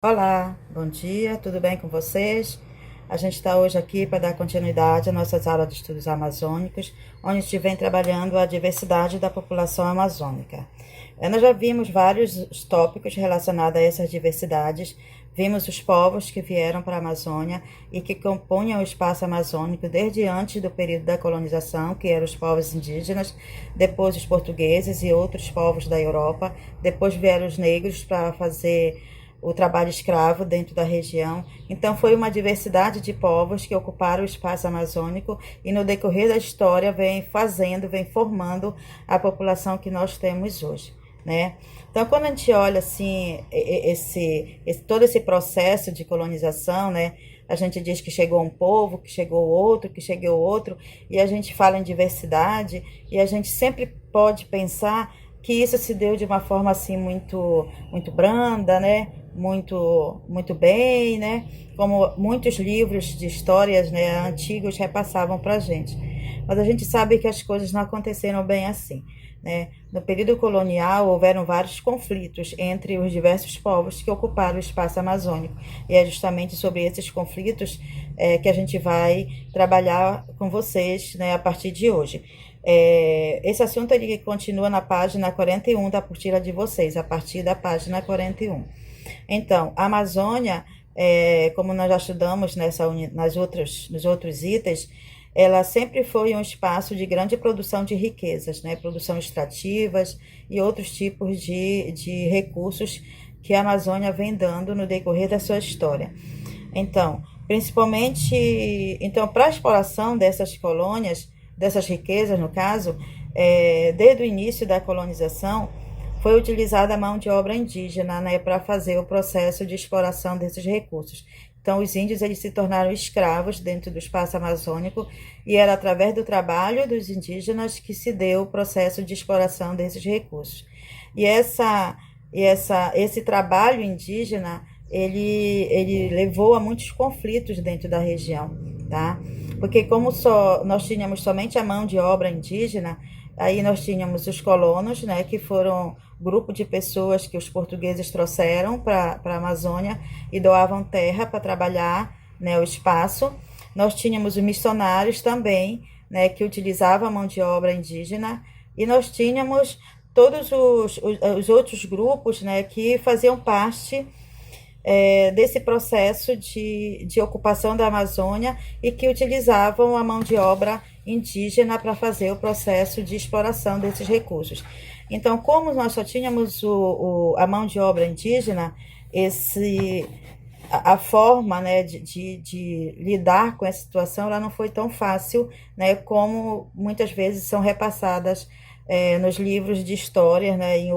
Olá, bom dia, tudo bem com vocês? A gente está hoje aqui para dar continuidade às nossas aulas de estudos amazônicos, onde a gente vem trabalhando a diversidade da população amazônica. Nós já vimos vários tópicos relacionados a essas diversidades, vimos os povos que vieram para a Amazônia e que compunham o espaço amazônico desde antes do período da colonização, que eram os povos indígenas, depois os portugueses e outros povos da Europa, depois vieram os negros para fazer o trabalho escravo dentro da região. Então foi uma diversidade de povos que ocuparam o espaço amazônico e no decorrer da história vem formando a população que nós temos hoje, né? Então quando a gente olha assim todo esse processo de colonização, né? A gente diz que chegou um povo, que chegou outro, que chegou outro, e a gente fala em diversidade, e a gente sempre pode pensar que isso se deu de uma forma assim muito branda, né? Muito bem, né? Como muitos livros de histórias, né, antigos repassavam para a gente. Mas a gente sabe que as coisas não aconteceram bem assim, né? No período colonial houveram vários conflitos entre os diversos povos que ocuparam o espaço amazônico. E é justamente sobre esses conflitos que a gente vai trabalhar com vocês, né, a partir de hoje. Esse assunto ele continua na página 41 da apostila de vocês, a partir da página 41. Então, a Amazônia, como nós já estudamos nos outros itens, ela sempre foi um espaço de grande produção de riquezas, né? Produção extrativas e outros tipos de recursos que a Amazônia vem dando no decorrer da sua história. Então, para a exploração dessas colônias, dessas riquezas, no caso, desde o início da colonização, foi utilizada a mão de obra indígena, né, para fazer o processo de exploração desses recursos. Então, os índios eles se tornaram escravos dentro do espaço amazônico e era através do trabalho dos indígenas que se deu o processo de exploração desses recursos. E esse trabalho indígena ele levou a muitos conflitos dentro da região, tá? Porque como nós tínhamos somente a mão de obra indígena, aí nós tínhamos os colonos, né, que foram grupo de pessoas que os portugueses trouxeram para a Amazônia e doavam terra para trabalhar, né, o espaço. Nós tínhamos os missionários também, né, que utilizavam a mão de obra indígena, e nós tínhamos todos os outros grupos, né, que faziam parte desse processo de ocupação da Amazônia e que utilizavam a mão de obra indígena para fazer o processo de exploração desses recursos. Então, como nós só tínhamos a mão de obra indígena, a forma, né, de lidar com essa situação ela não foi tão fácil, né, como muitas vezes são repassadas nos livros de história, né, e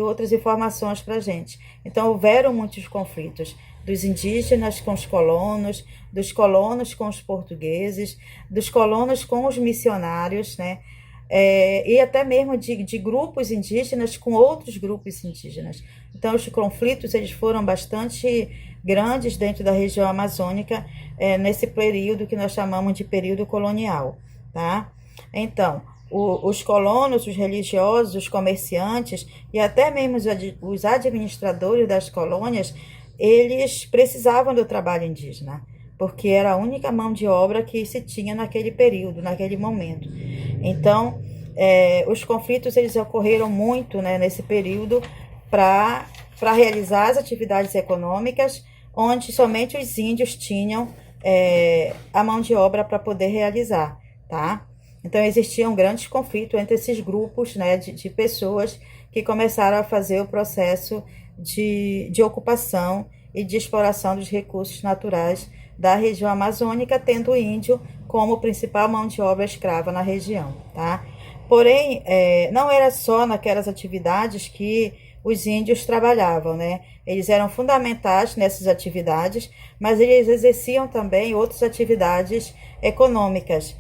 outras informações para a gente. Então, houveram muitos conflitos dos indígenas com os colonos, dos colonos com os portugueses, dos colonos com os missionários, né? E até mesmo de grupos indígenas com outros grupos indígenas. Então, os conflitos eles foram bastante grandes dentro da região amazônica nesse período que nós chamamos de período colonial, tá? Então, os colonos, os religiosos, os comerciantes e até mesmo os administradores das colônias, eles precisavam do trabalho indígena, porque era a única mão de obra que se tinha naquele período, naquele momento. Então, os conflitos eles ocorreram muito, né, nesse período para realizar as atividades econômicas, onde somente os índios tinham a mão de obra para poder realizar, tá? Então, existiam grandes conflitos entre esses grupos, né, de pessoas que começaram a fazer o processo de ocupação e de exploração dos recursos naturais da região amazônica, tendo o índio como principal mão de obra escrava na região, tá? Porém, não era só naquelas atividades que os índios trabalhavam, né? Eles eram fundamentais nessas atividades, mas eles exerciam também outras atividades econômicas.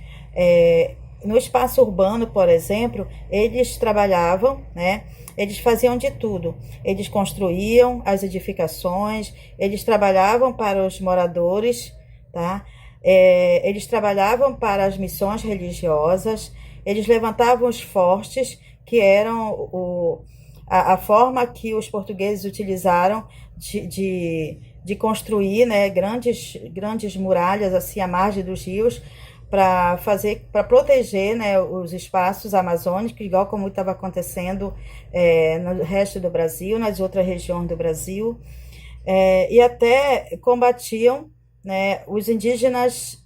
No espaço urbano, por exemplo, eles trabalhavam, né? Eles faziam de tudo. Eles construíam as edificações, eles trabalhavam para os moradores, tá? Eles trabalhavam para as missões religiosas, eles levantavam os fortes, que eram a forma que os portugueses utilizaram de construir, né, grandes muralhas assim à margem dos rios para proteger, né, os espaços amazônicos, igual como estava acontecendo no resto do Brasil, nas outras regiões do Brasil, e até combatiam, né, os indígenas,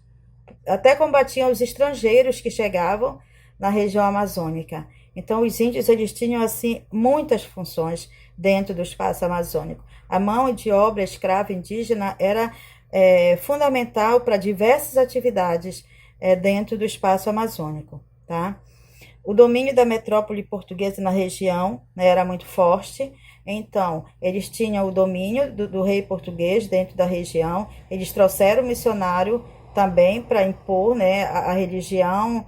até combatiam os estrangeiros que chegavam na região amazônica. Então, os índios eles tinham assim muitas funções dentro do espaço amazônico. A mão de obra escrava indígena era fundamental para diversas atividades dentro do espaço amazônico, tá? O domínio da metrópole portuguesa na região, né, era muito forte, então eles tinham o domínio do rei português dentro da região, eles trouxeram o missionário também para impor, né, a religião,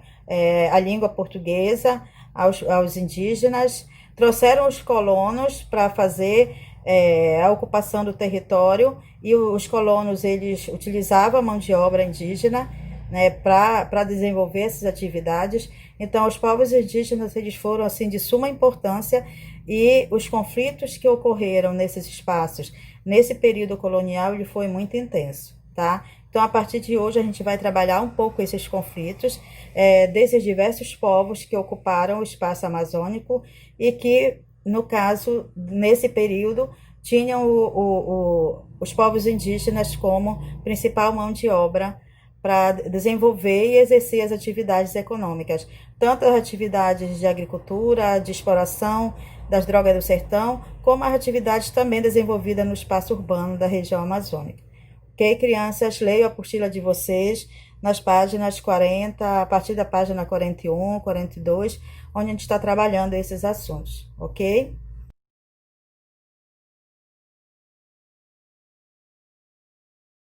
a língua portuguesa aos indígenas, trouxeram os colonos para fazer a ocupação do território, e os colonos eles utilizavam a mão de obra indígena, né, para desenvolver essas atividades. Então, os povos indígenas eles foram assim de suma importância, e os conflitos que ocorreram nesses espaços, nesse período colonial, ele foi muito intenso, tá? Então, a partir de hoje, a gente vai trabalhar um pouco esses conflitos desses diversos povos que ocuparam o espaço amazônico e que, no caso, nesse período, tinham os povos indígenas como principal mão de obra para desenvolver e exercer as atividades econômicas, tanto as atividades de agricultura, de exploração das drogas do sertão, como as atividades também desenvolvidas no espaço urbano da região amazônica. Ok, crianças, leio a apostila de vocês nas páginas 40, a partir da página 41, 42, onde a gente está trabalhando esses assuntos, ok?